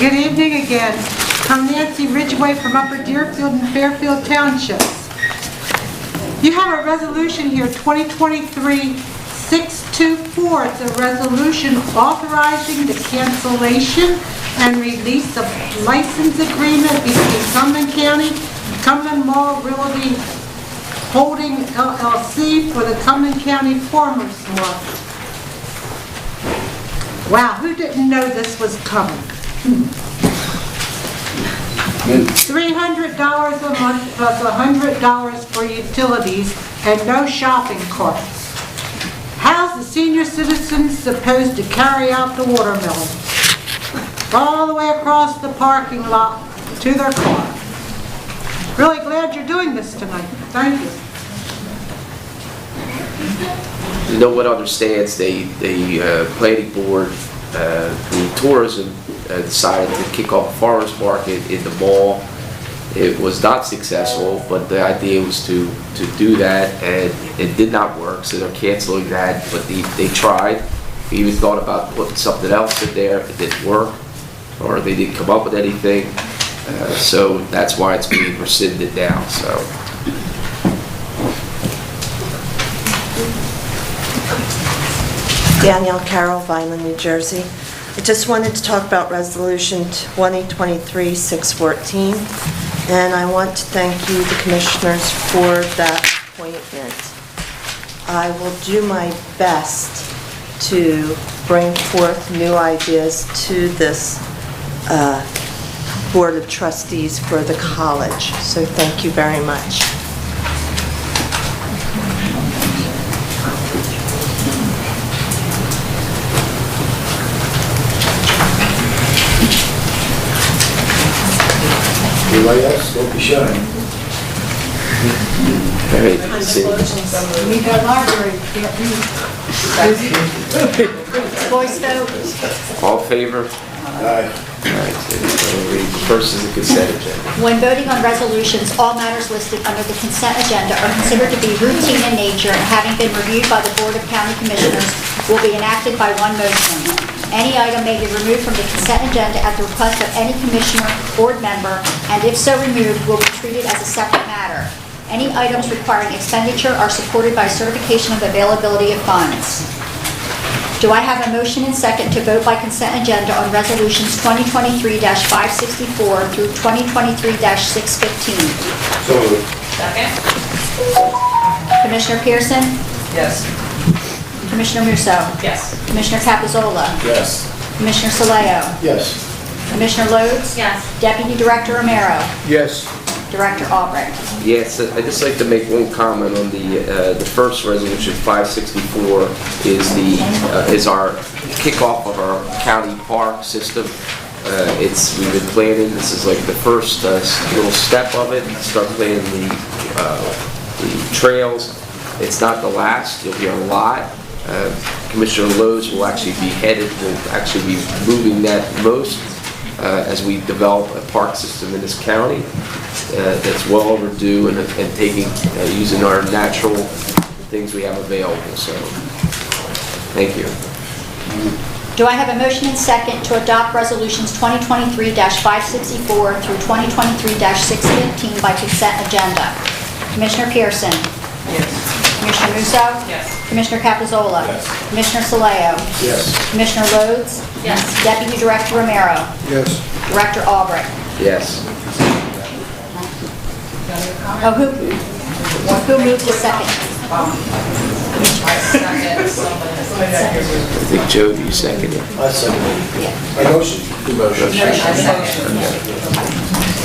Good evening again. I'm Nancy Ridgway from Upper Deerfield and Fairfield Townships. You have a resolution here, 2023-624. It's a resolution authorizing the cancellation and release of license agreement between Cumberland County and Cumberland Mall Realty Holding LLC for the Cumberland County Farmers Market. Wow, who didn't know this was coming? $300 a month plus $100 for utilities and no shopping carts. How's the senior citizens supposed to carry out the watermelon? All the way across the parking lot to their car. Really glad you're doing this tonight. Thank you. No one understands the planning board, the tourism decided to kick off a farmers market in the mall. It was not successful, but the idea was to do that, and it did not work, so they're canceling that. But they tried. We even thought about putting something else in there. It didn't work, or they didn't come up with anything. So that's why it's being rescinded now. So. Danielle Carroll, Vineland, New Jersey. I just wanted to talk about Resolution 2023-614, and I want to thank you, the Commissioners, for that appointment. I will do my best to bring forth new ideas to this Board of Trustees for the college, so thank you very much. Anybody else? Don't be shy. All right. We got library. All in favor? Aye. All right. So we'll read first is the consent agenda. When voting on resolutions, all matters listed under the consent agenda are considered to be routine in nature and having been reviewed by the Board of County Commissioners will be enacted by one motion. Any item may be removed from the consent agenda at the request of any commissioner, board member, and if so removed, will be treated as a separate matter. Any items requiring expenditure are supported by certification of availability of funds. Do I have a motion and second to vote by consent agenda on resolutions 2023-564 through 2023-615? So moved. Second? Commissioner Pearson? Yes. Commissioner Musso? Yes. Commissioner Capizola? Yes. Commissioner Saleo? Yes. Commissioner Lodes? Yes. Deputy Director Romero? Yes. Director Albrecht? Yes, I'd just like to make one comment on the first resolution, 564, is our kickoff of our county park system. We've been planning. This is like the first little step of it. Start planning the trails. It's not the last. You'll hear a lot. Commissioner Lodes will actually be moving that most as we develop a park system in this county that's well overdue and using our natural things we have available. So, thank you. Do I have a motion and second to adopt resolutions 2023-564 through 2023-615 by consent agenda? Commissioner Pearson? Yes. Commissioner Musso? Yes. Commissioner Capizola? Yes. Commissioner Saleo? Yes. Commissioner Lodes? Yes. Deputy Director Romero? Yes. Director Albrecht? Yes. Oh, who moved the second? I second somebody. I think Joe, you seconded it. I second it. A motion. Two motions.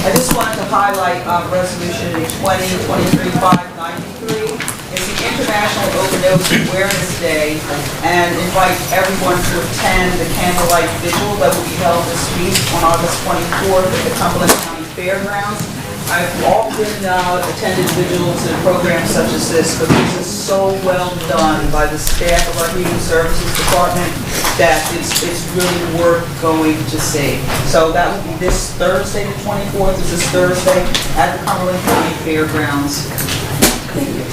I just wanted to highlight Resolution 2023-593. It's the International Overdose Awareness Day, and invite everyone to attend the candlelight vigil that will be held this week on August 24th at the Cumberland County Fairgrounds. I've often attended vigils and programs such as this, but this is so well done by the staff of our Human Services Department that it's really worth going to see. So that will be this Thursday, the 24th, is this Thursday, at the Cumberland County Fairgrounds. Thank you.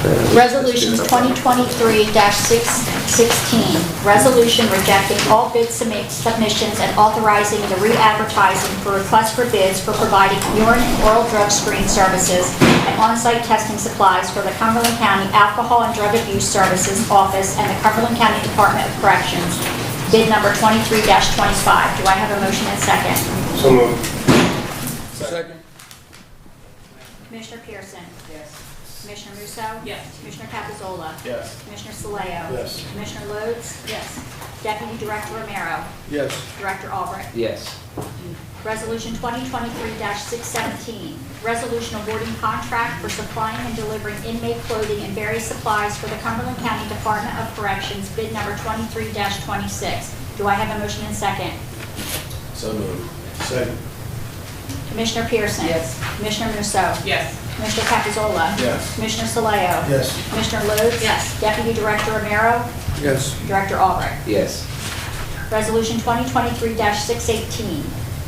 Resolutions 2023-616, resolution rejecting all bid submissions and authorizing the re-advertising for requests for bids for providing urine and oral drug screen services and on-site testing supplies for the Cumberland County Alcohol and Drug Abuse Services Office and the Cumberland County Department of Corrections, bid number 23-25. Do I have a motion and second? So moved. Second. Commissioner Pearson? Yes. Commissioner Musso? Yes. Commissioner Capizola? Yes. Commissioner Saleo? Yes. Commissioner Lodes? Yes. Deputy Director Romero? Yes. Director Albright? Yes. Resolution 2023-617, resolution awarding contract for supplying and delivering inmate clothing and various supplies for the Cumberland County Department of Corrections, bid number 23-26. Do I have a motion and second? So moved. Second. Commissioner Pearson? Yes. Commissioner Musso? Yes. Commissioner Capizola? Yes. Commissioner Saleo? Yes. Commissioner Lodes? Yes. Deputy Director Romero? Yes. Director Albright? Yes. Resolution 2023-618,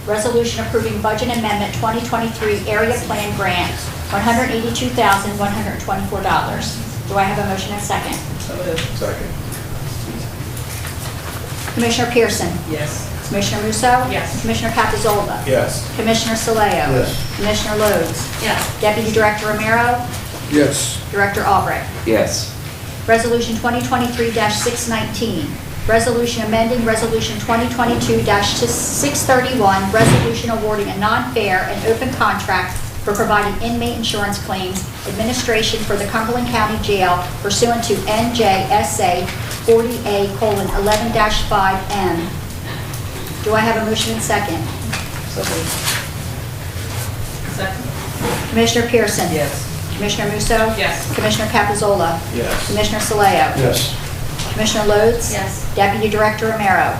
resolution approving budget amendment 2023 area plan grant, $182,124. Do I have a motion and second? So moved. Second. Commissioner Pearson? Yes. Commissioner Musso? Yes. Commissioner Capizola? Yes. Commissioner Saleo? Yes. Commissioner Lodes? Yes. Deputy Director Romero? Yes. Director Albright? Yes. Resolution 2023-619, resolution amending Resolution 2022-631, resolution awarding a non-fair and open contract for providing inmate insurance claims administration for the Cumberland County Jail pursuant to NJSA 40A:11-5M. Do I have a motion and second? So moved. Second. Commissioner Pearson? Yes. Commissioner Musso? Yes. Commissioner Capizola? Yes. Commissioner Saleo? Yes. Commissioner Lodes? Yes. Deputy Director Romero?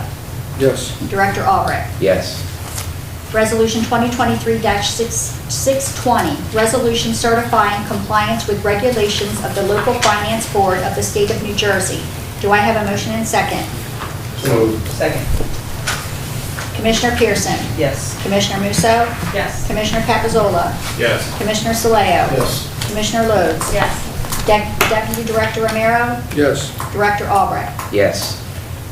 Yes. Director Albright? Yes. Resolution 2023-620, resolution certifying compliance with regulations of the Local Finance Board of the State of New Jersey. Do I have a motion and second? So moved. Second. Commissioner Pearson? Yes. Commissioner Musso? Yes. Commissioner Capizola? Yes. Commissioner Saleo? Yes. Commissioner Lodes? Yes. Deputy Director Romero? Yes. Director Albright? Yes.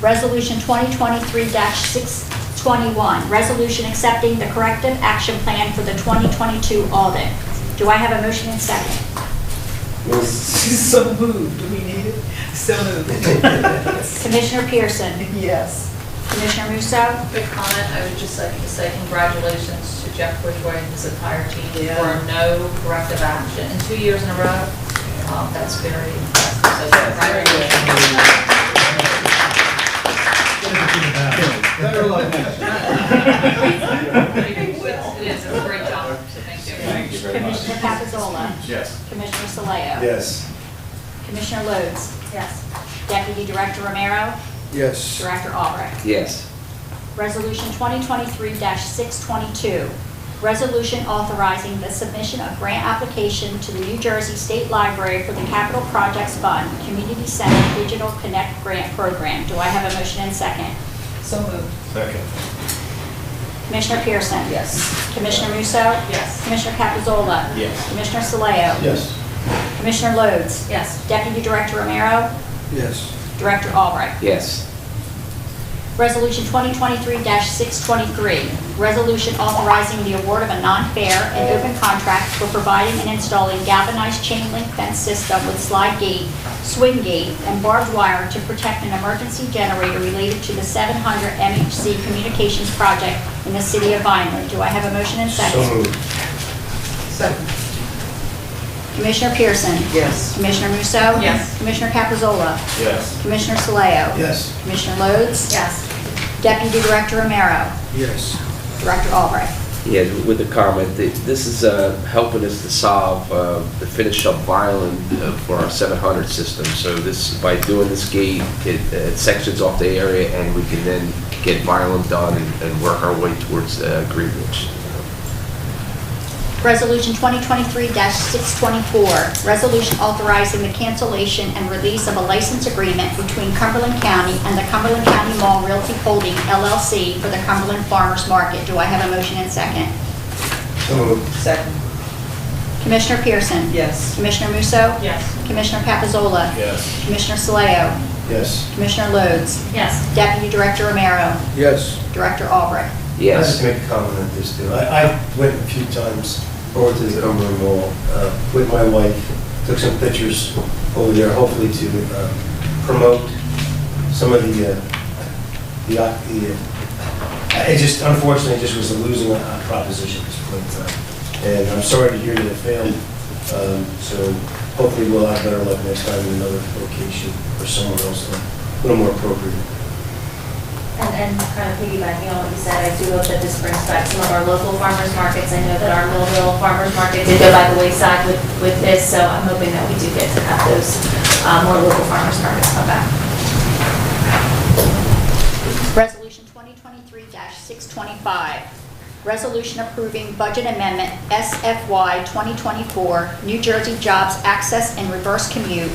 Resolution 2023-621, resolution accepting the corrective action plan for the 2022 audit. Do I have a motion and second? So moved. Do we need it? So moved. Commissioner Pearson? Yes. Commissioner Musso? Quick comment, I would just like to say congratulations to Jeff Bridgeton and his entire team Yeah. for no corrective action in 2 years in a row. That's very impressive. So congratulations. It is a great job, so thank you. Thank you very much. Commissioner Capizola? Yes. Commissioner Saleo? Yes. Commissioner Lodes? Yes. Deputy Director Romero? Yes. Director Albright? Yes. Resolution 2023-622, resolution authorizing the submission of grant application to the New Jersey State Library for the Capital Projects Fund Community Center Digital Connect Grant Program. Do I have a motion and second? So moved. Second. Commissioner Pearson? Yes. Commissioner Musso? Yes. Commissioner Capizola? Yes. Commissioner Saleo? Yes. Commissioner Lodes? Yes. Deputy Director Romero? Yes. Director Albright? Yes. Resolution 2023-623, resolution authorizing the award of a non-fair and open contract for providing and installing galvanized chain link fence system with slide gate, swing gate, and barbed wire to protect an emergency generator related to the 700 MHC communications project in the city of Vineland. Do I have a motion and So second? moved. Second. Commissioner Pearson? Yes. Commissioner Musso? Yes. Commissioner Capizola? Yes. Commissioner Saleo? Yes. Commissioner Lodes? Yes. Deputy Director Romero? Yes. Director Albright? Yeah, with the comment, this is helping us to solve, the finish up violin for our 700 system. So this, by doing this gate, it sections off the area and we can then get violin done and work our way towards Greenwich. Resolution 2023-624, resolution authorizing the cancellation and release of a license agreement between Cumberland County and the Cumberland County Mall Realty Holding LLC for the Cumberland Farmers Market. Do I have a motion and second? So moved. Second. Commissioner Pearson? Yes. Commissioner Musso? Yes. Commissioner Capizola? Yes. Commissioner Saleo? Yes. Commissioner Lodes? Yes. Deputy Director Romero? Yes. Director Albright? I Yes. just make a comment on this too. I went a few times over to the Cumberland Mall with my wife, took some pictures over there, hopefully to promote some of it just, unfortunately, it just was a losing proposition at this point in time. And I'm sorry to hear that it failed. So hopefully we'll have better luck next time in another location or somewhere else a little more appropriate. And kind of piggybacking on what you said, I do hope that this brings back some of our local farmers markets. I know that our Millville farmers market did go by the wayside with this, so I'm hoping that we do get to have those more local farmers markets come back. Resolution 2023-625, resolution approving budget amendment SFY 2024, New Jersey Jobs Access and Reverse Commute,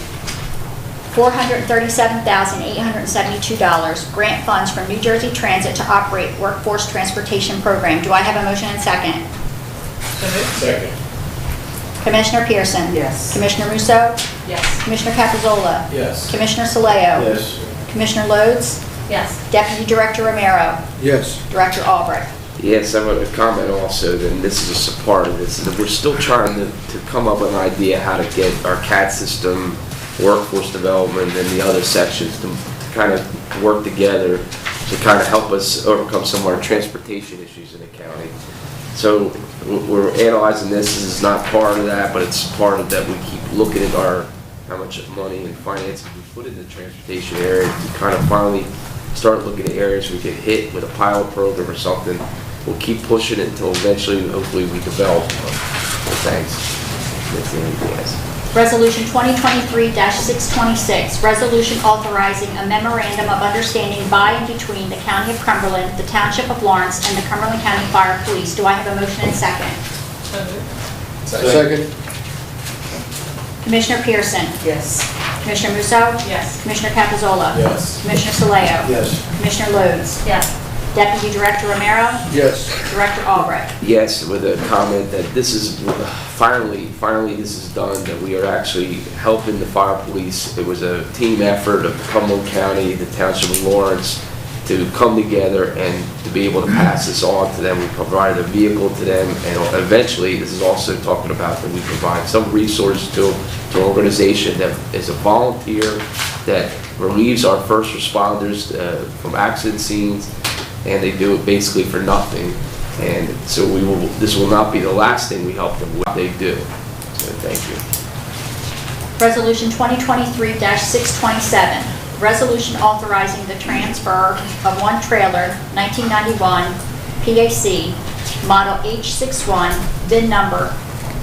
$437,872, grant funds from New Jersey Transit to operate workforce transportation program. Do I have a motion and second? Second. Commissioner Pearson? Yes. Commissioner Musso? Yes. Commissioner Capizola? Yes. Commissioner Saleo? Yes. Commissioner Lodes? Yes. Deputy Director Romero? Yes. Director Albright? Yes, I want to comment also, and this is just a part of this, that we're still trying to come up with an idea how to get our CAD system, workforce development, and the other sections to kind of work together to kind of help us overcome some of our transportation issues in the county. So we're analyzing this. This is not part of that, but it's part of that. We keep looking at how much money and finances we put in the transportation area to kind of finally start looking at areas we get hit with a pilot program or something. We'll keep pushing it until eventually, hopefully, we develop. Thanks. That's the only thing I have. Resolution 2023-626, resolution authorizing a memorandum of understanding by and between the County of Cumberland, the Township of Lawrence, and the Cumberland County Fire Police. Do I have a motion and second? Second. Commissioner Pearson? Yes. Commissioner Musso? Yes. Commissioner Capizola? Yes. Commissioner Saleo? Yes. Commissioner Lodes? Yes. Deputy Director Romero? Yes. Director Albright? Yes, with a comment that this is, finally this is done, that we are actually helping the fire police. It was a team effort of Cumberland County, the Township of Lawrence, to come together and to be able to pass this on to them. We provided a vehicle to them, and eventually, this is also talking about that we provide some resources to an organization that is a volunteer that relieves our first responders from accident scenes, and they do it basically for nothing. And so this will not be the last thing we help them with. They do. So thank you. Resolution 2023-627, resolution authorizing the transfer of one trailer, 1991 PAC, model H61, VIN number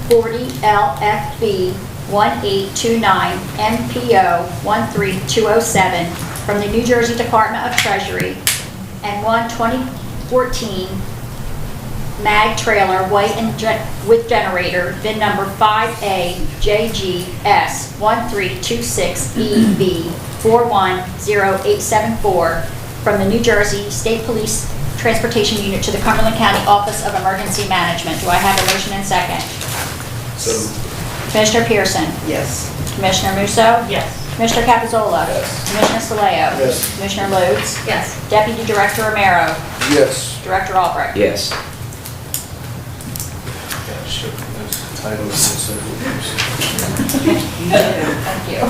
40LFB 1829 MPO 13207 from the New Jersey Department of Treasury, and one 2014 mag trailer, white and with generator, VIN number 5AJGS 1326EB 410874 from the New Jersey State Police Transportation Unit to the Cumberland County Office of Emergency Management. Do I have a motion and second? So. Commissioner Pearson? Yes. Commissioner Musso? Yes. Commissioner Capizola? Yes. Commissioner Saleo? Yes. Commissioner Lodes? Yes. Deputy Director Romero? Yes. Director Albright? Yes. Thank you.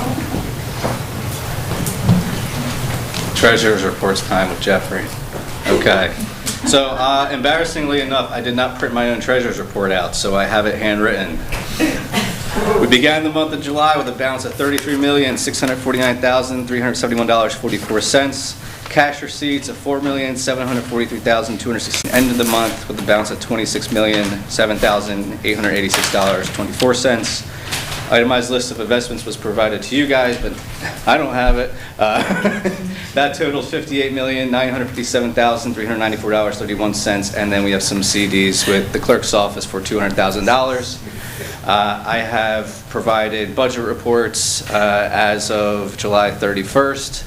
Treasurer's reports time with Jeffrey. Okay. So embarrassingly enough, I did not print my own treasurer's report out, so I have it handwritten. We began the month of July with a balance of $33,649,371.44. Cash receipts of $4,743,216. Ended the month with a balance of $26,007,886.24. Itemized list of investments was provided to you guys, but I don't have it. That totals $58,957,394.31, and then we have some CDs with the clerk's office for $200,000. I have provided budget reports as of July 31st.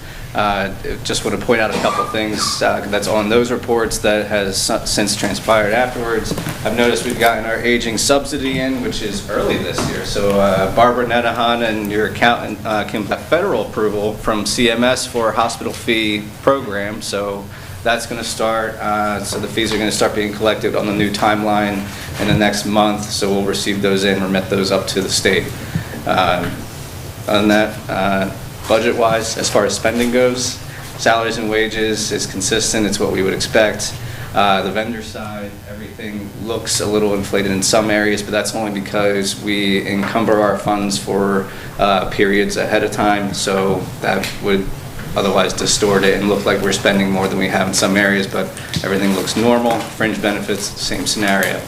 Just want to point out a couple things that's on those reports that has since transpired afterwards. I've noticed we've gotten our aging subsidy in, which is early this year. So Barbara Nedahan and your accountant can get federal approval from CMS for a hospital fee program. So that's going to start. So the fees are going to start being collected on the new timeline in the next month. So we'll receive those in, remit those up to the state. Other than that, budget-wise, as far as spending goes, salaries and wages is consistent. It's what we would expect. The vendor side, everything looks a little inflated in some areas, but that's only because we encumber our funds for periods ahead of time, so that would otherwise distort it and look like we're spending more than we have in some areas, but everything looks normal. Fringe benefits, same scenario.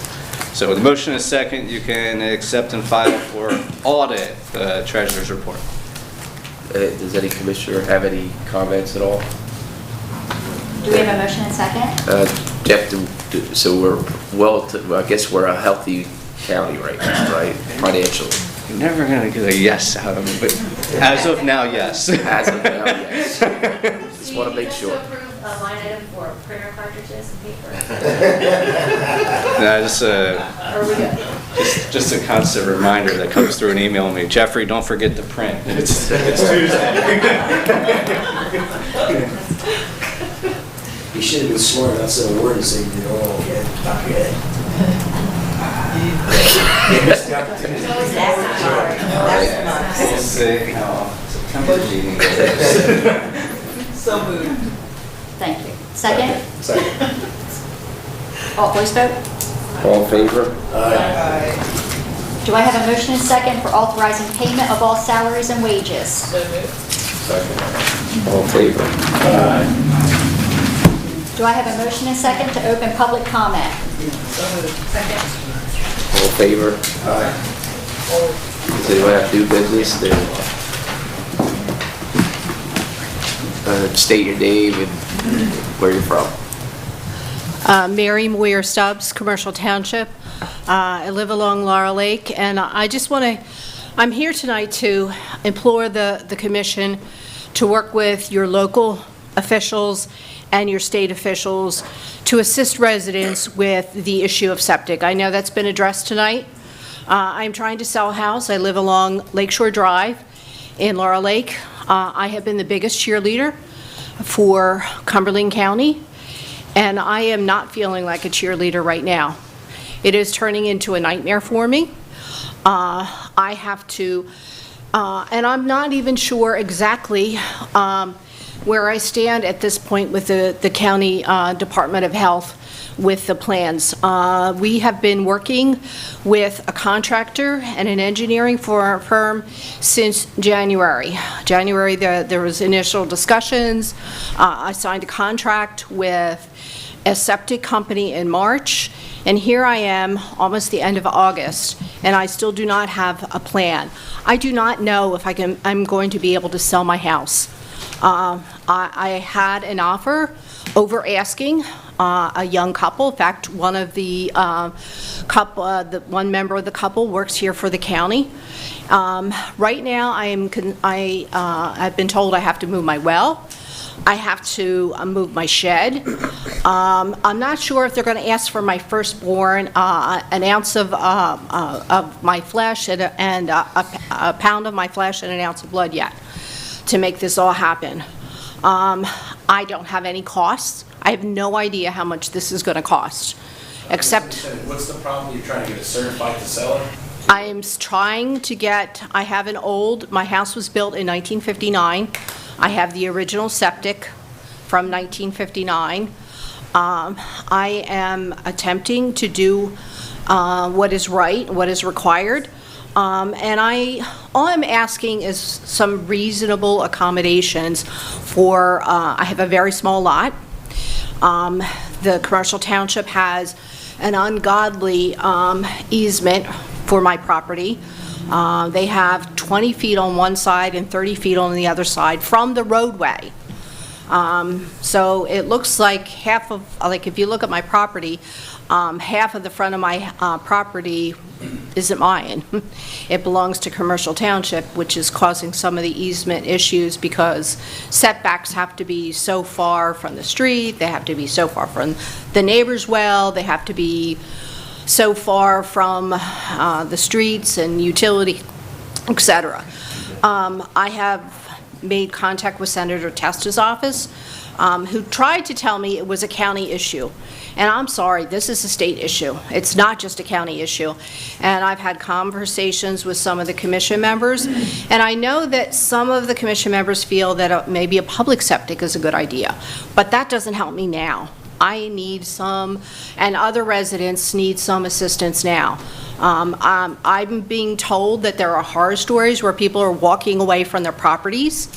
So the motion is second. You can accept and file for audit the treasurer's report. Does any commissioner have any comments at all? Do we have a motion and second? Jeff, so I guess we're a healthy county right now, right, financially? You're never going to get a yes out of me, but as of now, yes. As of now, yes. Just want to make sure. You just approved a line item for printer cartridges and paper. No, Are we good? just a constant reminder that comes through an email me. Jeffrey, don't forget to print. It's Tuesday. You should have been smart, not said a word and say, you know, oh, not yet. You missed the opportunity. We'll see how September meeting goes. So moved. Thank you. Second? Second. All voice vote? All in favor? Aye. Do I have a motion and second for authorizing payment of all salaries and wages? So moved. Second. All in favor? Do I have a motion and second to open public comment? So moved. Second. All in favor? Does anyone have to do business? State your name and where you're from. Mary Moyer Stubbs, Commercial Township. I live along Laurel Lake, and I just want to, I'm here tonight to implore the commission to work with your local officials and your state officials to assist residents with the issue of septic. I know that's been addressed tonight. I'm trying to sell a house. I live along Lakeshore Drive in Laurel Lake. I have been the biggest cheerleader for Cumberland County, and I am not feeling like a cheerleader right now. It is turning into a nightmare for me. I have to, and I'm not even sure exactly where I stand at this point with the County Department of Health with the plans. We have been working with a contractor and an engineering firm since January. There was initial discussions. I signed a contract with a septic company in March, and here I am, almost the end of August, and I still do not have a plan. I do not know if I'm going to be able to sell my house. I had an offer over asking a young couple. In fact, one of the one member of the couple works here for the county. Right now, I've been told I have to move my well. I have to move my shed. I'm not sure if they're going to ask for my firstborn, an ounce of my flesh and a pound of my flesh and an ounce of blood yet to make this all happen. I don't have any costs. I have no idea how much this is going to cost, except... What's the problem? You're trying to get it certified to sell it? I am trying to get, I have my house was built in 1959. I have the original septic from 1959. I am attempting to do what is right, what is required. And all I'm asking is some reasonable accommodations for, I have a very small lot. The commercial township has an ungodly easement for my property. They have 20 feet on one side and 30 feet on the other side from the roadway. So it looks like half of, like, if you look at my property, half of the front of my property isn't mine. It belongs to Commercial Township, which is causing some of the easement issues because setbacks have to be so far from the street, they have to be so far from the neighbor's well, they have to be so far from the streets and utility, et cetera. I have made contact with Senator Testa's office, who tried to tell me it was a county issue. And I'm sorry, this is a state issue. It's not just a county issue. And I've had conversations with some of the commission members, and I know that some of the commission members feel that maybe a public septic is a good idea, but that doesn't help me now. I need some, and other residents need some assistance now. I'm being told that there are horror stories where people are walking away from their properties.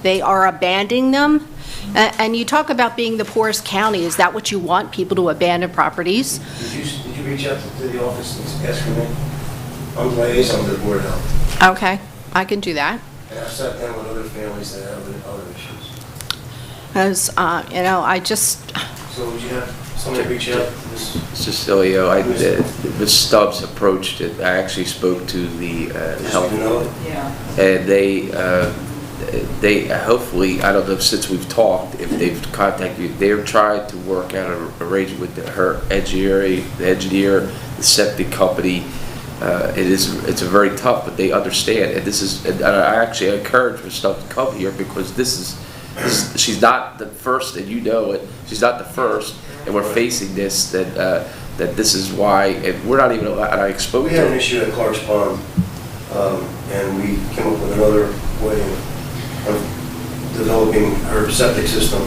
They are abandoning them. And you talk about being the poorest county. Is that what you want, people to abandon properties? Did you reach out to the office and ask for me? I'm liaison to the Board of Health. Okay, I can do that. And I've sat down with other families that have other issues. As, you know, I just, So would you have somebody reach out to this? Cecilio, Ms. Stubbs approached it. I actually spoke to the health, Yeah. and they hopefully, I don't know, since we've talked, if they've contacted you, they're trying to work out an arrangement with her engineer, the septic company. It's a very tough, but they understand, and I actually encourage Ms. Stubbs to come here because she's not the first, and you know it, she's not the first, and we're facing this, that this is why, and we're not even allowed, and I spoke We to had an her. issue at Clark's Pond, and we came up with another way of developing her septic system,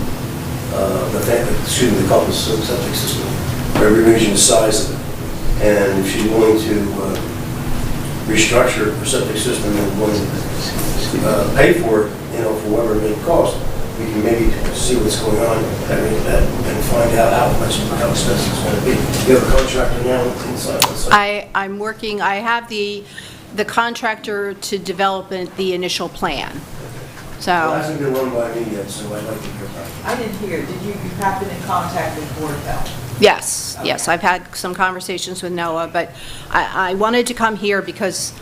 the couple's septic system, by reducing the size of it. And if she's willing to restructure her septic system and willing to pay for it, you know, for whatever it may cost, we can maybe see what's going on and find out how expensive it's going to be. You have a contractor now inside? I'm working, I have the contractor to develop the initial plan. It So, hasn't been run by me yet, so I'd like to hear about it. I didn't hear, did you happen in contact with Board of Health? yes, I've had some conversations with Noah, but I wanted to come here because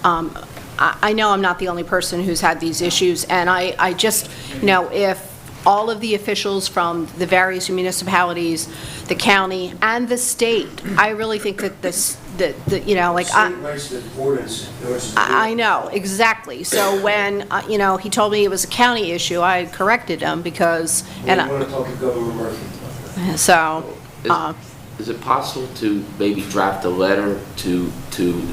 I know I'm not the only person who's had these issues, and I just, you know, if all of the officials from the various municipalities, the county, and the state, I really think that you know, like, State writes the ordinance. I know, exactly. So when, you know, he told me it was a county issue, I corrected him because, And I want to talk to Governor Murphy about that. so, Is it possible to maybe draft a letter to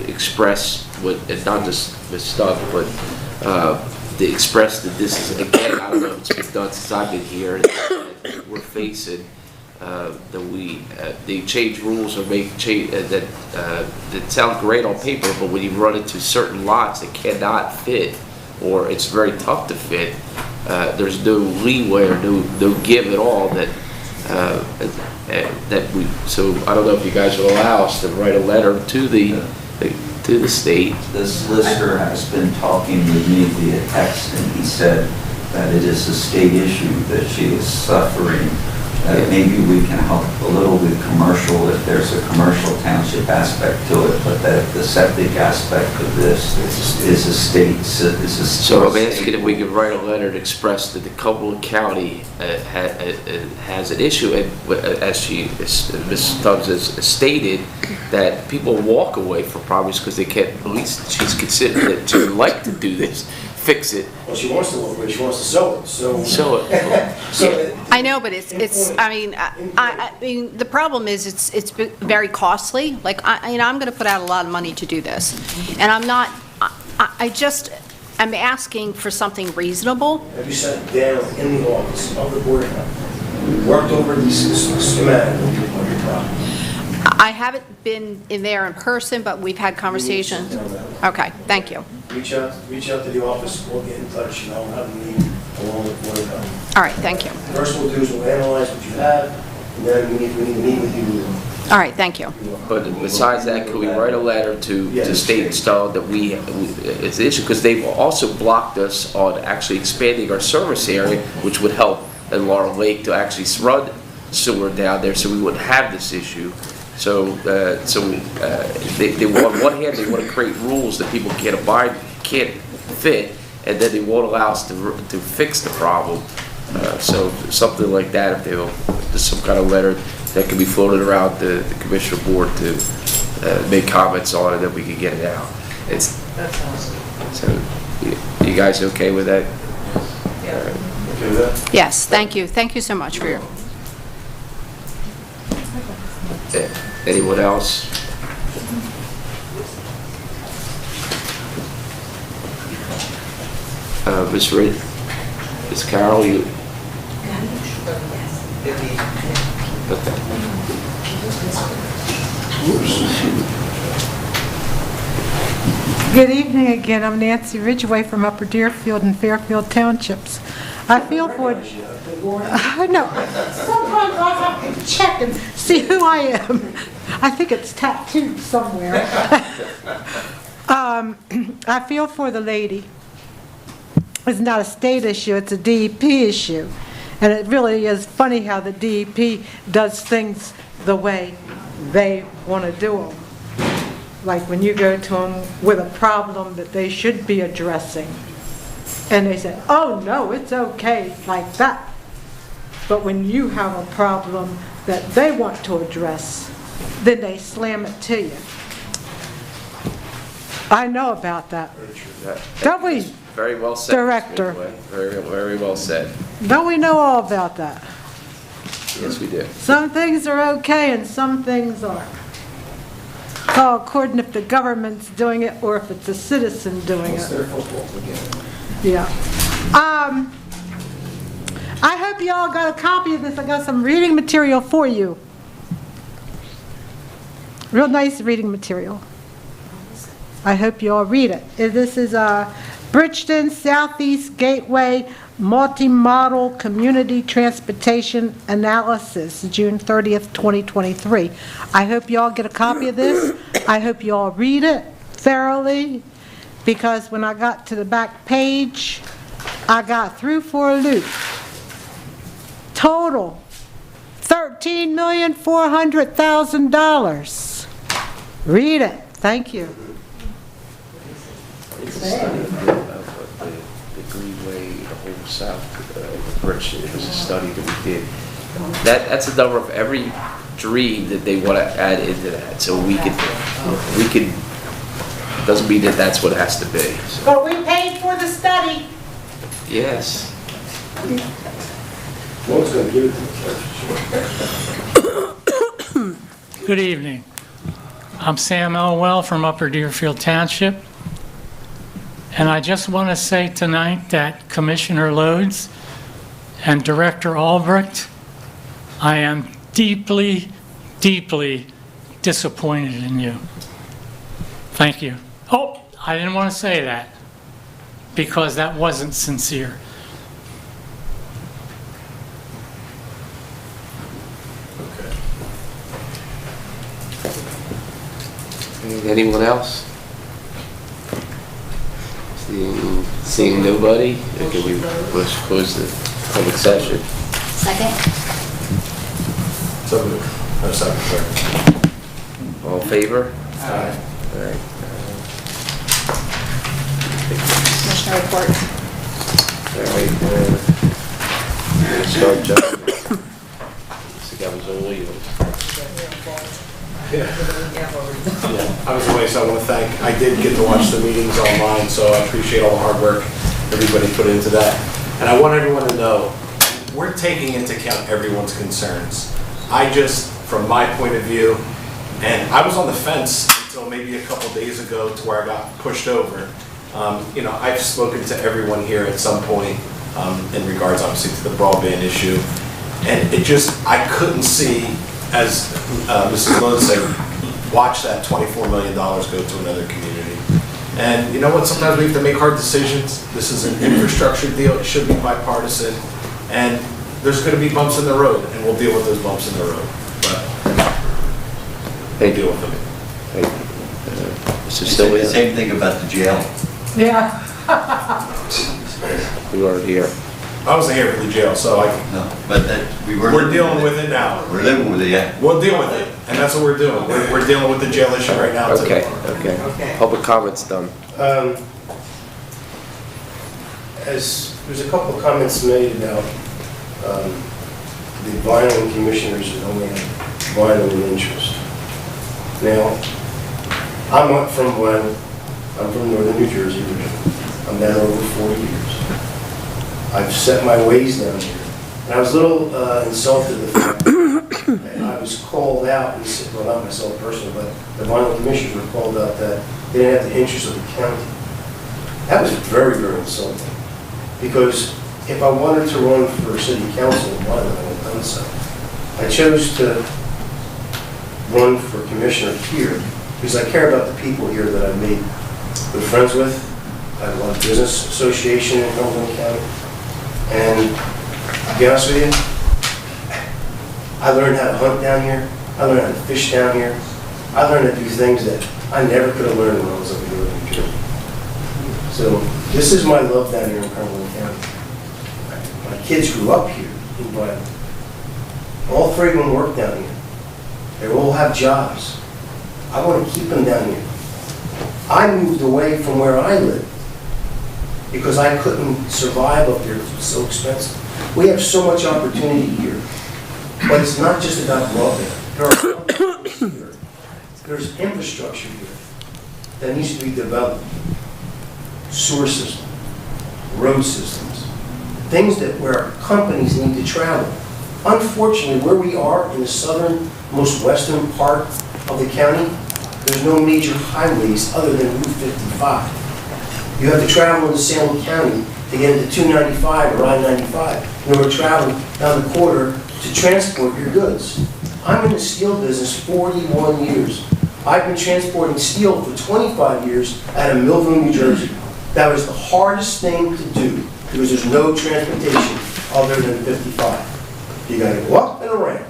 express what, and not just Ms. Stubbs, but to express that this is, again, I don't know if it's been done since I've been here, that we're facing, that they change rules or make change, that sounds great on paper, but when you run into certain lots that cannot fit, or it's very tough to fit, there's no leeway or no give at all that we, so I don't know if you guys will allow us to write a letter to the state. The solicitor has been talking with me via text, and he said that it is a state issue that she is suffering. Maybe we can help a little with commercial if there's a commercial township aspect to it, but that the septic aspect of this is a state. So I'm asking if we could write a letter to express that the Cumberland County has an issue, and as Ms. Stubbs has stated, that people walk away from properties because they can't, at least she's considered that she would like to do this, fix it. Well, she wants to walk away, she wants to sell it, so. So, I know, but it's, I mean, the problem is it's very costly. Like, you know, I'm going to put out a lot of money to do this. And I'm not, I just am asking for something reasonable. Have you sat down in the office of the Board of Health, worked over the schematic of your property? I haven't been in there in person, but we've had conversations. Okay, thank you. Reach out to the office, we'll get in touch, and I'll have a meeting along with Board of Health. All right, thank you. First we'll do is we'll analyze what you have, and then we need to meet with you. All right, thank you. but besides that, could we write a letter to State and Stone that it's an issue, because they've also blocked us on actually expanding our service area, which would help in Laurel Lake to actually run sewer down there, so we wouldn't have this issue. So, they on one hand, they want to create rules that people can't fit, and then they won't allow us to fix the problem. So something like that, if there's some kind of letter that can be floated around the commissioner board to make comments on it, then we can get it out. That's awesome. So, you guys okay with that? Yeah. Okay with that? Yes, thank you. Thank you so much for your... Anyone else? Ms. Reed? Ms. Carroll, you? Okay. Good evening again. I'm Nancy Ridgway from Upper Deerfield and Fairfield Townships. I feel for... I know. Sometimes I have to check and see who I am. I think it's tattooed somewhere. I feel for the lady. It's not a state issue, it's a DEP issue. And it really is funny how the DEP does things the way they want to do them. Like when you go to them with a problem that they should be addressing, and they say, oh no, it's okay, like that. But when you have a problem that they want to address, then they slam it to you. I know about that. Don't we, Very well said. Director? Very, very well said. Don't we know all about that? Yes, we do. Some things are okay and some things aren't. It's all according if the government's doing it or if it's a citizen doing it. Yeah. I hope you all got a copy of this. I got some reading material for you. Real nice reading material. I hope you all read it. This is Bridgeton Southeast Gateway Multi-Model Community Transportation Analysis, June 30th, 2023. I hope you all get a copy of this. I hope you all read it thoroughly, because when I got to the back page, I got through for a loop. Total, $13,400,000. Read it. Thank you. It's a study of the Greenway, the whole south of Bridgeton. It was a study that we did. That's a number of every dream that they want to add into that. So we could, doesn't mean that that's what it has to be. So, But we paid for the study. yes. Good evening. I'm Sam Elwell from Upper Deerfield Township. And I just want to say tonight that Commissioner Lodes and Director Albrecht, I am deeply, deeply disappointed in you. Thank you. Oh, I didn't want to say that because that wasn't sincere. Anyone else? Seeing nobody, can we close the public session? Second? So moved. No, second, sorry. All in favor? Aye. All right. Commissioner report. All right. We'll start, Jeff. So that was all yours. Yeah, I was away, so I want to thank, I did get to watch the meetings online, so I appreciate all the hard work everybody put into that. And I want everyone to know, we're taking into account everyone's concerns. I just, from my point of view, and I was on the fence until maybe a couple days ago to where I got pushed over. You know, I've spoken to everyone here at some point in regards, obviously, to the broadband issue. And it just, I couldn't see, as Mrs. Lodes said, watch that $24 million go to another community. And you know what, sometimes we have to make hard decisions. This is an infrastructure deal, it should be bipartisan. And there's going to be bumps in the road, and we'll deal with those bumps in the road. But they deal with them. Hey, Mr. The Stillwell, same thing about the jail. Yeah. we are here. I wasn't here for the jail, so No, but that, we're dealing with it now. We're living with it, yeah. We'll deal with it, and that's what we're doing. We're dealing with the jail issue right now, too. Okay. Public comment's done. As, there's a couple of comments made about the violent commissioners that only have violent interest. Now, I'm not from violent, I'm from northern New Jersey originally. I'm down over 40 years. I've set my ways down here. And I was a little insulted at the fact that I was called out, and said, well, not myself personally, but the violent commissioners were called out that they didn't have the interest of the county. That was very, very insulting. Because if I wanted to run for city council in Wyland, I would have done so. I chose to run for commissioner here because I care about the people here that I've made good friends with. I have a lot of business association in Cumberland County. And to be honest with you, I learned how to hunt down here. I learned how to fish down here. I learned how to do things that I never could have learned when I was up here in New Jersey. So this is my love down here in Cumberland County. My kids grew up here in Bridgeton. All three of them work down here. They all have jobs. I want to keep them down here. I moved away from where I lived because I couldn't survive up here. It was so expensive. We have so much opportunity here, but it's not just about broadband. There are opportunities here. There's infrastructure here that needs to be developed. Sewer system, road systems, things that where companies need to travel. Unfortunately, where we are in the southern, most western part of the county, there's no major highways other than Route 55. You have to travel into Salem County to get into 295 or I-95 in order to travel down the corridor to transport your goods. I'm in the steel business 41 years. I've been transporting steel for 25 years out of Millville, New Jersey. That was the hardest thing to do because there's no transportation other than 55. You got to go up and around.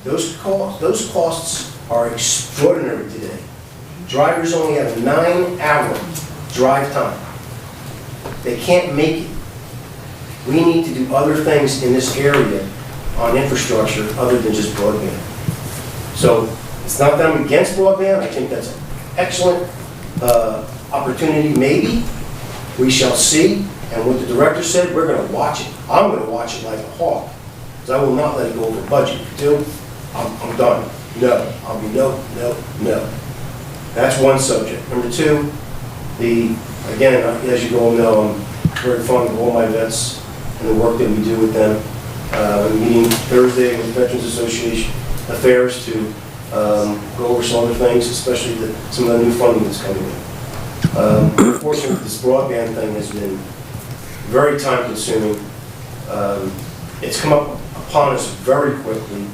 Those costs are extraordinary today. Drivers only have a 9-hour drive time. They can't make it. We need to do other things in this area on infrastructure other than just broadband. So it's not that I'm against broadband. I think that's an excellent opportunity, maybe. We shall see. And what the director said, we're going to watch it. I'm going to watch it like a hawk because I will not let it go over budget. If you do, I'm done. No. I'll be no, no, no. That's one subject. Number two, again, as you all know, I'm very fond of all my vets and the work that we do with them. I'm meeting Thursday with Veterans Association Affairs to go over some other things, especially some of the new funding that's coming in. Unfortunately, this broadband thing has been very time consuming. It's come up upon us very quickly.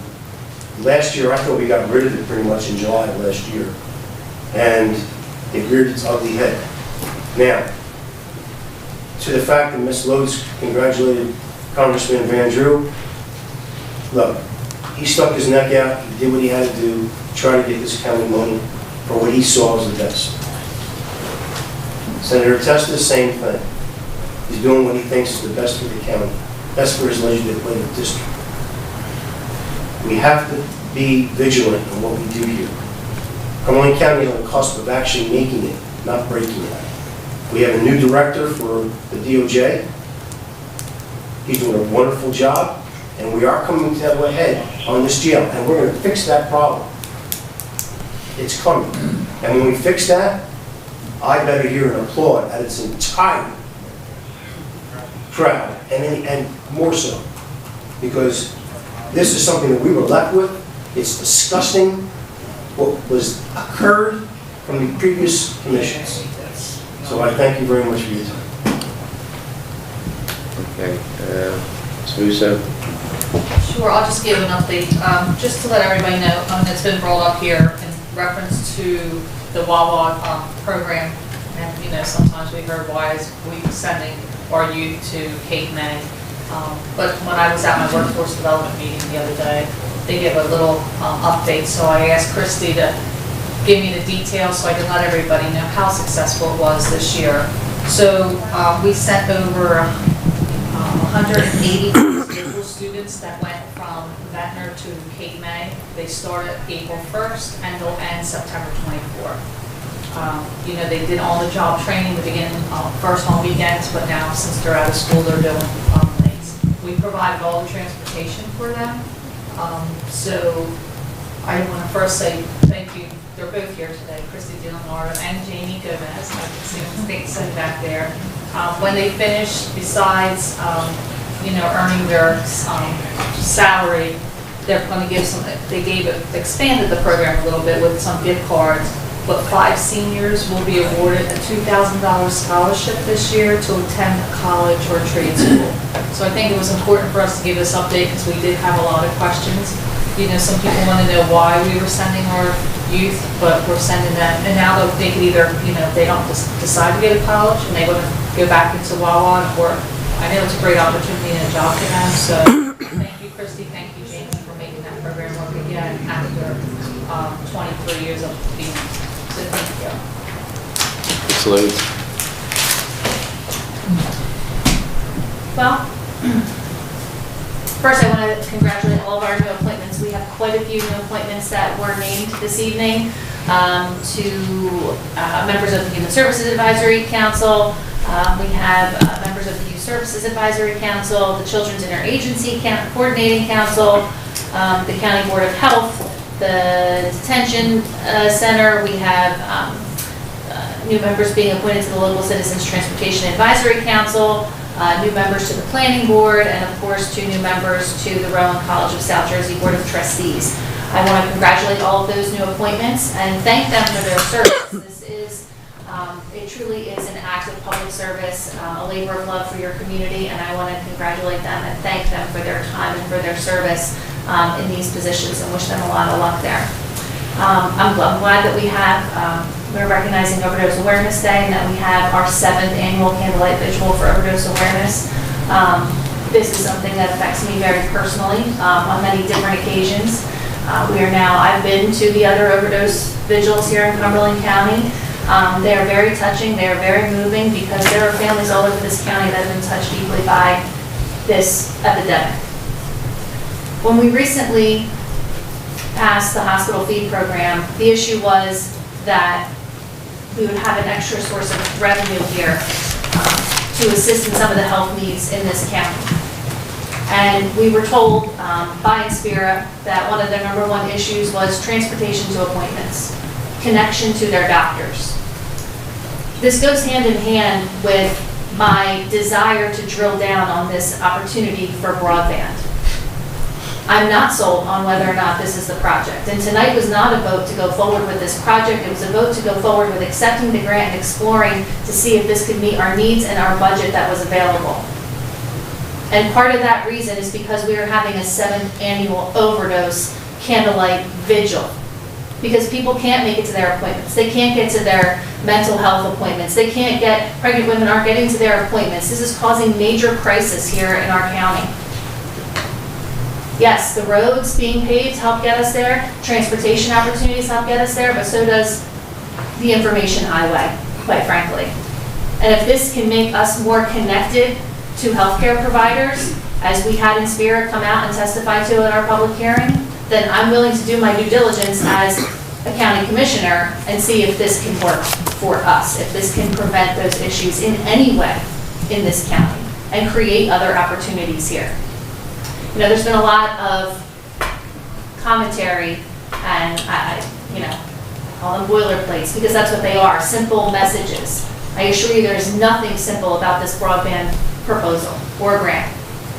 Last year, I thought we got rid of it pretty much in July of last year. And it reared its ugly head. Now, to the fact that Ms. Lodes congratulated Congressman Van Drew, look, he stuck his neck out, he did what he had to do, try to get this county money for what he saw as the best. Senator Testa, the same thing. He's doing what he thinks is the best for the county, best for his legislative district. We have to be vigilant in what we do here. Cumberland County is on the cusp of actually making it, not breaking it. We have a new director for the DOJ. He's doing a wonderful job, and we are coming to a head on this jail, and we're going to fix that problem. It's coming. And when we fix that, I better hear an applaud at its entire crowd, and more so, because this is something that we were left with. It's disgusting what was occurred from the previous commissions. So I thank you very much for your time. Okay, Ms. Musso? Sure, I'll just give an update. Just to let everybody know, it's been brought up here in reference to the Wawa program. And, you know, sometimes we heard, why is we sending our youth to Cape May? But when I was at my workforce development meeting the other day, they give a little update. So I asked Christy to give me the details so I can let everybody know how successful it was this year. So we sent over 180 local students that went from Ventnor to Cape May. They started April 1st and they'll end September 24th. You know, they did on-the-job training the beginning, first on weekends, but now since they're out of school, they're doing days. We provided all the transportation for them. So I want to first say thank you. They're both here today, Christy Dillonaro and Jamie Gomez. I can see them stateside back there. When they finish, besides, you know, earning their salary, they're going to give some, expanded the program a little bit with some gift cards. But 5 seniors will be awarded a $2,000 scholarship this year to attend a college or trade school. So I think it was important for us to give this update because we did have a lot of questions. You know, some people want to know why we were sending our youth, but we're sending them, and now they can either, you know, if they don't decide to go to college and they want to go back into Wawa and work. I know it's a great opportunity and a job for them, so thank you, Christy, thank you, Jamie, for making that program work again after 23 years of being. So thank you. Salute. Well, first I want to congratulate all of our new appointments. We have quite a few new appointments that were named this evening to members of the Human Services Advisory Council. We have members of the Youth Services Advisory Council, the Children's Interagency Coordinating Council, the County Board of Health, the Detention Center. We have new members being appointed to the Local Citizens Transportation Advisory Council, new members to the Planning Board, and of course 2 new members to the Rowan College of South Jersey Board of Trustees. I want to congratulate all of those new appointments and thank them for their service. This is, it truly is an act of public service, a labor of love for your community, and I want to congratulate them and thank them for their time and for their service in these positions and wish them a lot of luck there. I'm glad that we have, we're recognizing Overdose Awareness Day and that we have our 7th annual Candlelight Vigil for Overdose Awareness. This is something that affects me very personally on many different occasions. I've been to the other overdose vigils here in Cumberland County. They are very touching, they are very moving because there are families all over this county that have been touched deeply by this epidemic. When we recently passed the hospital feed program, the issue was that we would have an extra source of revenue here to assist in some of the health needs in this county. And we were told by Inspira that one of their #1 issues was transportation to appointments, connection to their doctors. This goes hand in hand with my desire to drill down on this opportunity for broadband. I'm not sold on whether or not this is the project. And tonight was not a vote to go forward with this project. It was a vote to go forward with accepting the grant and exploring to see if this could meet our needs and our budget that was available. And part of that reason is because we are having a 7th annual overdose candlelight vigil. Because people can't make it to their appointments. They can't get to their mental health appointments. They can't pregnant women aren't getting to their appointments. This is causing major crisis here in our county. Yes, the roads being paved help get us there, transportation opportunities help get us there, but so does the information highway, quite frankly. And if this can make us more connected to healthcare providers, as we had Inspira come out and testify to at our public hearing, then I'm willing to do my due diligence as a county commissioner and see if this can work for us, if this can prevent those issues in any way in this county and create other opportunities here. You know, there's been a lot of commentary and I call them boilerplates because that's what they are, simple messages. I assure you there's nothing simple about this broadband proposal or grant.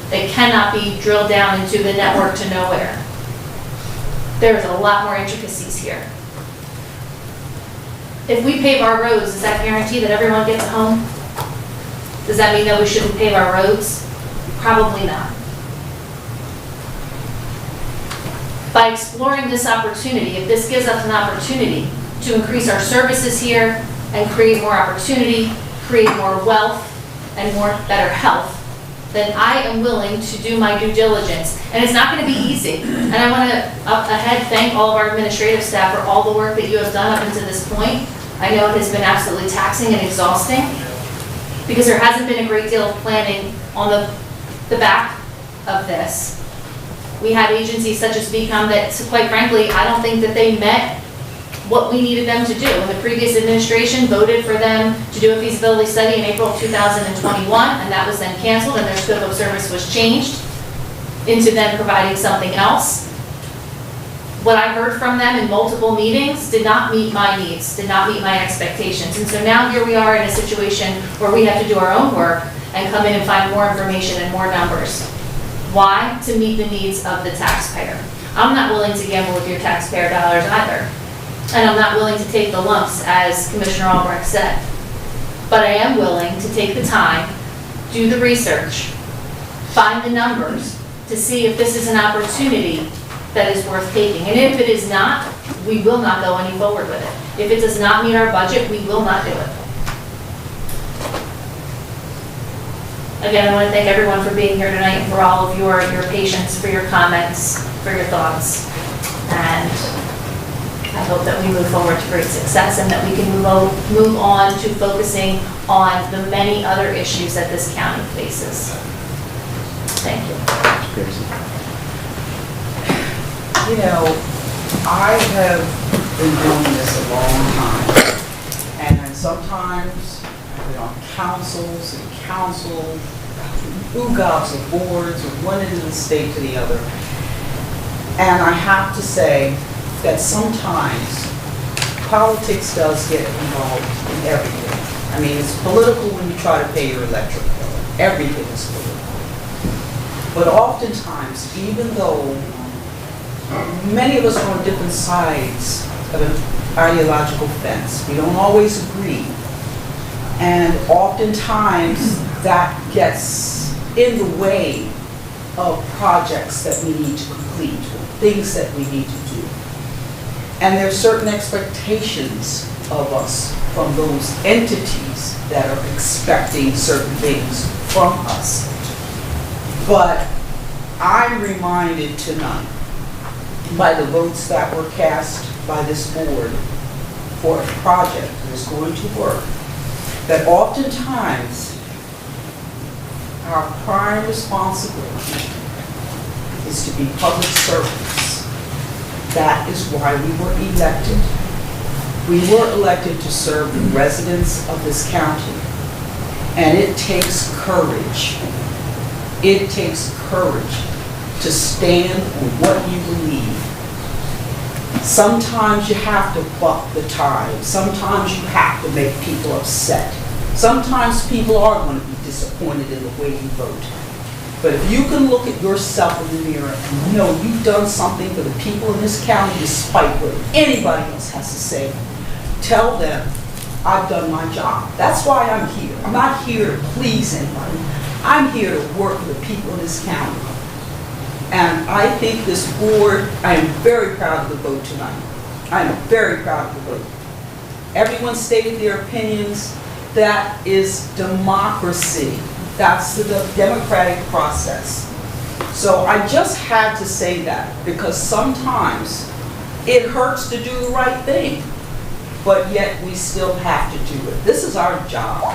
They cannot be drilled down into the network to nowhere. There's a lot more intricacies here. If we pave our roads, does that guarantee that everyone gets home? Does that mean that we shouldn't pave our roads? Probably not. By exploring this opportunity, if this gives us an opportunity to increase our services here and create more opportunity, create more wealth, and better health, then I am willing to do my due diligence. And it's not going to be easy. And I want to up ahead thank all of our administrative staff for all the work that you have done up until this point. I know it has been absolutely taxing and exhausting because there hasn't been a great deal of planning on the the back of this. We had agencies such as BCOM that, quite frankly, I don't think that they met what we needed them to do. And the previous administration voted for them to do a feasibility study in April of 2021, and that was then canceled, and their scope of service was changed into then providing something else. What I heard from them in multiple meetings did not meet my needs, did not meet my expectations. And so now here we are in a situation where we have to do our own work and come in and find more information and more numbers. Why? To meet the needs of the taxpayer. I'm not willing to gamble with your taxpayer dollars either. And I'm not willing to take the lumps, as Commissioner Albrecht said. But I am willing to take the time, do the research, find the numbers, to see if this is an opportunity that is worth taking. And if it is not, we will not go any forward with it. If it does not meet our budget, we will not do it. Again, I want to thank everyone for being here tonight and for all of your patience, for your comments, for your thoughts. And I hope that we move forward to great success and that we can move on to focusing on the many other issues that this county faces. Thank you. You know, I have been doing this a long time, and sometimes I've been on councils and UGOBs of boards, of one end of the state to the other. And I have to say that sometimes politics does get involved in everything. I mean, it's political when you try to pay your electric bill. Everything is political. But oftentimes, even though many of us are on different sides of an ideological fence, we don't always agree. And oftentimes, that gets in the way of projects that we need to complete, things that we need to do. And there are certain expectations of us from those entities that are expecting certain things from us. But I'm reminded tonight by the votes that were cast by this board for a project that is going to work, that oftentimes our prime responsibility is to be public servants. That is why we were elected. We were elected to serve the residents of this county. And it takes courage. It takes courage to stand on what you believe. Sometimes you have to buck the tide. Sometimes you have to make people upset. Sometimes people are going to be disappointed in the way you vote. But if you can look at yourself in the mirror and know you've done something for the people in this county despite what anybody else has to say, tell them, I've done my job. That's why I'm here. I'm not here to please anybody. I'm here to work for the people in this county. And I think this board, I am very proud of the vote tonight. I am very proud of the vote. Everyone stated their opinions. That is democracy. That's the democratic process. So I just had to say that because sometimes it hurts to do the right thing, but yet we still have to do it. This is our job,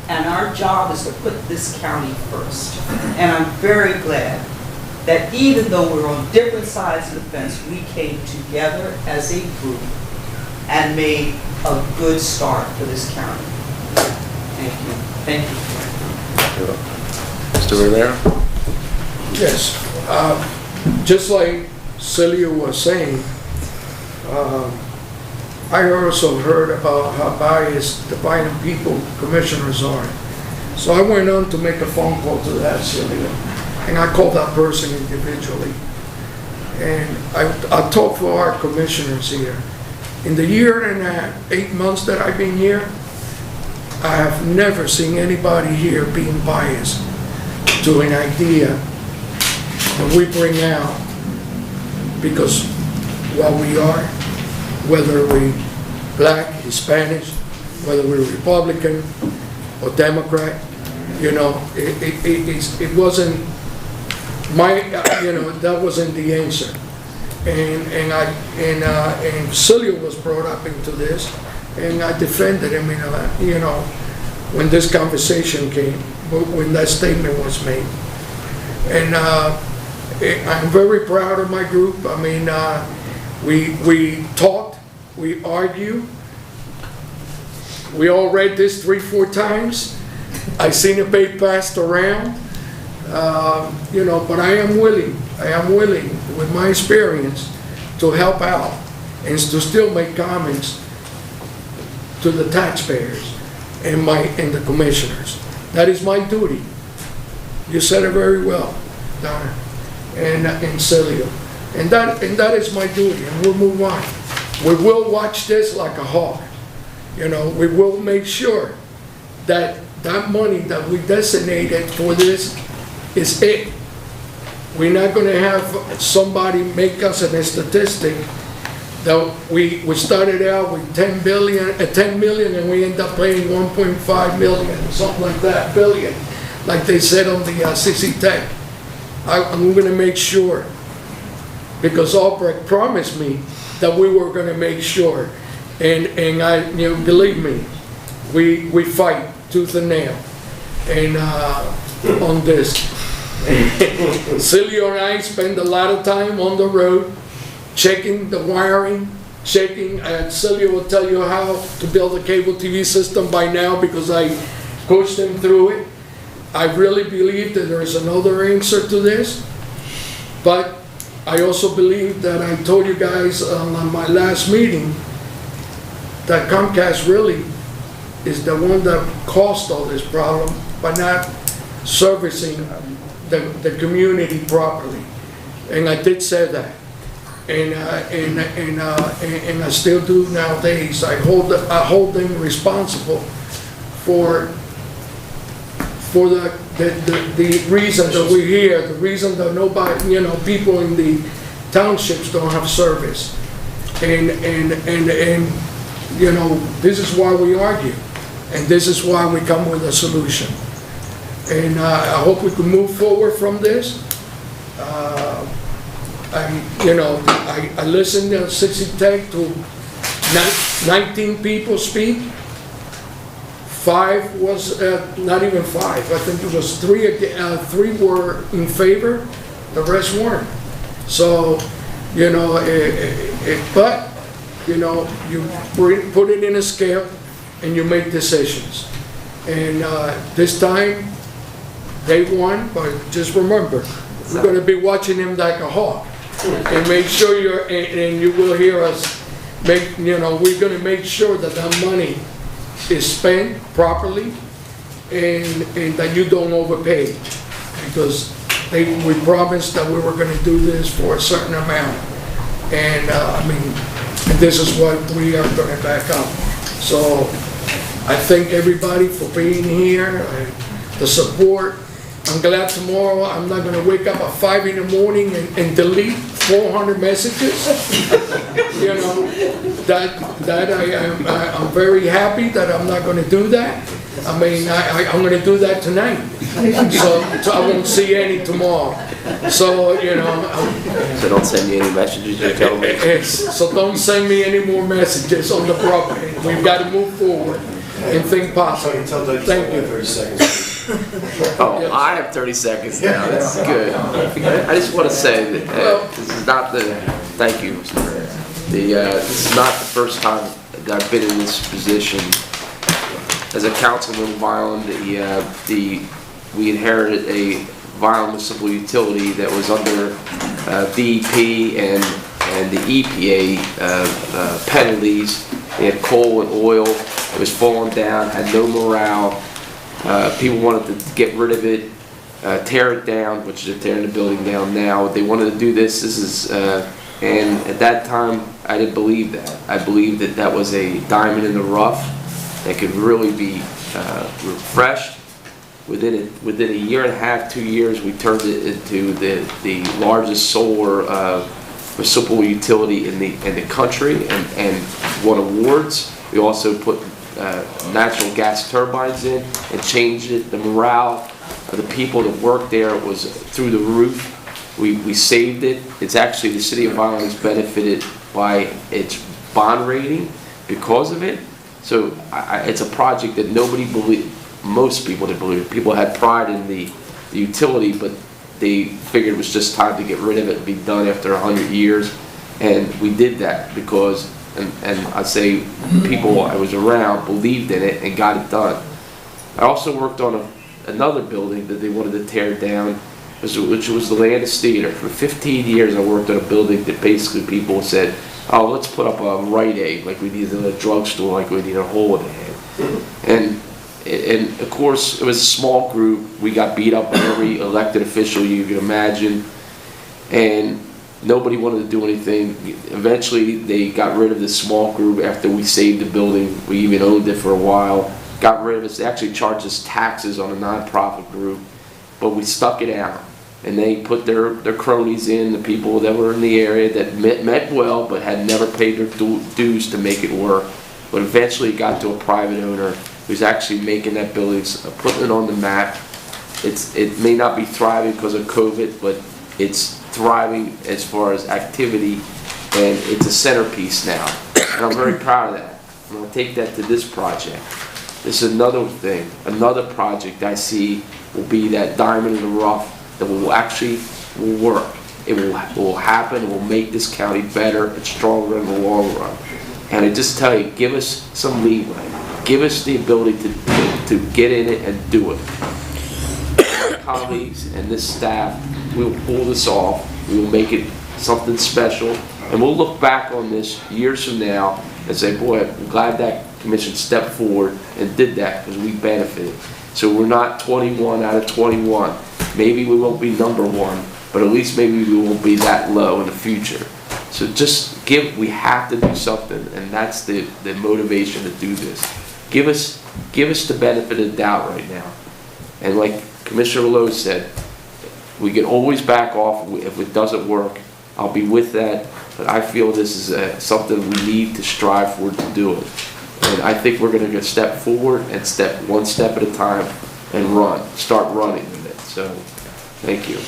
and our job is to put this county first. And I'm very glad that even though we're on different sides of the fence, we came together as a group and made a good start for this county. Thank you. Thank you. Mr. Rivera? Yes. Just like Celia was saying, I also heard about how biased the Biden people commissioners are. So I went on to make a phone call to that Celia, and I called that person individually. And I talked for our commissioners here. In the year and a half, 8 months that I've been here, I have never seen anybody here being biased to an idea that we bring out, because what we are, whether we black, Hispanic, whether we're Republican or Democrat, you know, it wasn't my, you know, that wasn't the answer. And Celia was brought up into this, and I defended him, you know, when this conversation came, when that statement was made. And I'm very proud of my group. I mean, we talked, we argue. We all read this 3-4 times. I seen it being passed around. But I am willing with my experience to help out and to still make comments to the taxpayers and the commissioners. That is my duty. You said it very well, Donna and Celio. And that is my duty, and we'll move on. We will watch this like a hawk. We will make sure that that money that we designated for this is it. We're not going to have somebody make us a statistic that we started out with 10 million and we end up paying 1.5 million, something like that, billion, like they said on the CC Tech. I'm going to make sure, because Albrecht promised me that we were going to make sure, and believe me, we fight tooth and nail, and on this. Celio and I spend a lot of time on the road, checking the wiring, Celio will tell you how to build a cable TV system by now because I coached him through it. I really believe that there is another answer to this, but I also believe that I told you guys on my last meeting that Comcast really is the one that caused all this problem by not servicing the community properly, and I did say that, and I still do nowadays. I hold them responsible for the reason that we're here, the reason that nobody, people in the townships don't have service, and this is why we argue, and this is why we come with a solution. And I hope we can move forward from this. I listened to 60 Tech to 19 people speak. 5 was, not even 5, I think it was 3 were in favor, the rest weren't. So, but, you put it in a scale and you make decisions. And this time, they won, but just remember, we're going to be watching him like a hawk. And make sure and you will hear us we're going to make sure that that money is spent properly and that you don't overpay. Because we promised that we were going to do this for a certain amount. And and this is what we are going to back up. So I thank everybody for being here, the support. I'm glad tomorrow I'm not going to wake up at 5 in the morning and delete 400 messages. I'm very happy that I'm not going to do that. I'm going to do that tonight. So I won't see any tomorrow. So, So don't send me any messages, you're telling me? So don't send me any more messages on the property. We've got to move forward and think positive. Thank you. 30 seconds. Oh, I have 30 seconds now, that's good. I just want to say that this is not thank you, Mr. Mayor. This is not the first time that I've been in this position. As a councilman of Violin, we inherited a Violin municipal utility that was under DEP and the EPA penalties. They had coal and oil, it was falling down, had no morale. People wanted to get rid of it, tear it down, which they're tearing the building down now. They wanted to do this. And at that time, I didn't believe that. I believed that that was a diamond in the rough that could really be refreshed. Within a year and a half, 2 years, we turned it into the largest solar municipal utility in the country and won awards. We also put natural gas turbines in and changed it. The morale of the people that worked there was through the roof. We saved it. It's actually, the city of Violin has benefited by its bond rating because of it. So it's a project that nobody believed, most people didn't believe. People had pride in the utility, but they figured it was just time to get rid of it and be done after 100 years. And we did that because, and I say people I was around believed in it and got it done. I also worked on another building that they wanted to tear down, which was the Landis Theater. For 15 years I worked on a building that basically people said, oh, let's put up a Rite Aid like we need in a drugstore, like we need a hole in the head. And of course, it was a small group. We got beat up by every elected official you can imagine, and nobody wanted to do anything. Eventually, they got rid of this small group after we saved the building. We even owned it for a while. Got rid of it. They actually charged us taxes on a nonprofit group, but we stuck it out. And they put their cronies in, the people that were in the area that meant well, but had never paid their dues to make it work. But eventually it got to a private owner who's actually making that building, putting it on the map. It may not be thriving because of COVID, but it's thriving as far as activity, and it's a centerpiece now. And I'm very proud of that. I'm going to take that to this project. This is another thing, another project I see will be that diamond in the rough that will actually work. It will happen, it will make this county better and stronger in the long run. And I just tell you, give us some leeway. Give us the ability to get in it and do it. Our colleagues and this staff, we will pull this off. We will make it something special. And we'll look back on this years from now and say, boy, I'm glad that commission stepped forward and did that because we benefited. So we're not 21 out of 21. Maybe we won't be number one, but at least maybe we won't be that low in the future. So just we have to do something, and that's the motivation to do this. Give us the benefit of the doubt right now. And like Commissioner Lowe said, we can always back off if it doesn't work. I'll be with that, but I feel this is something we need to strive for to do it. And I think we're going to step forward and one step at a time and start running with it. So, thank you.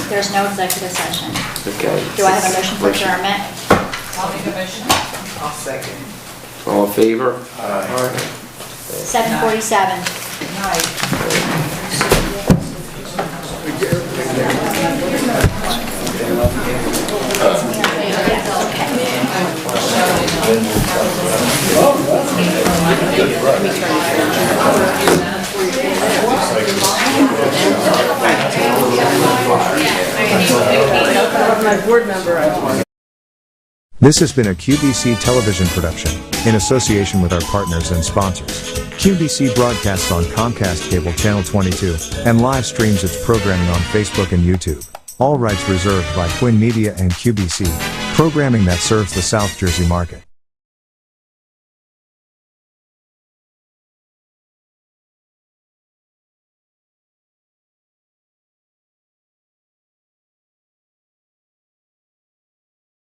There's no executive session. Okay. Do I have a motion for adjournment? I'll make a motion. I'll second. All in favor? 7:47. This has been a QBC television production, in association with our partners and sponsors. QBC broadcasts on Comcast Cable Channel 22, and live streams its programming on Facebook and YouTube. All rights reserved by Quinn Media and QBC, programming that serves the South Jersey market.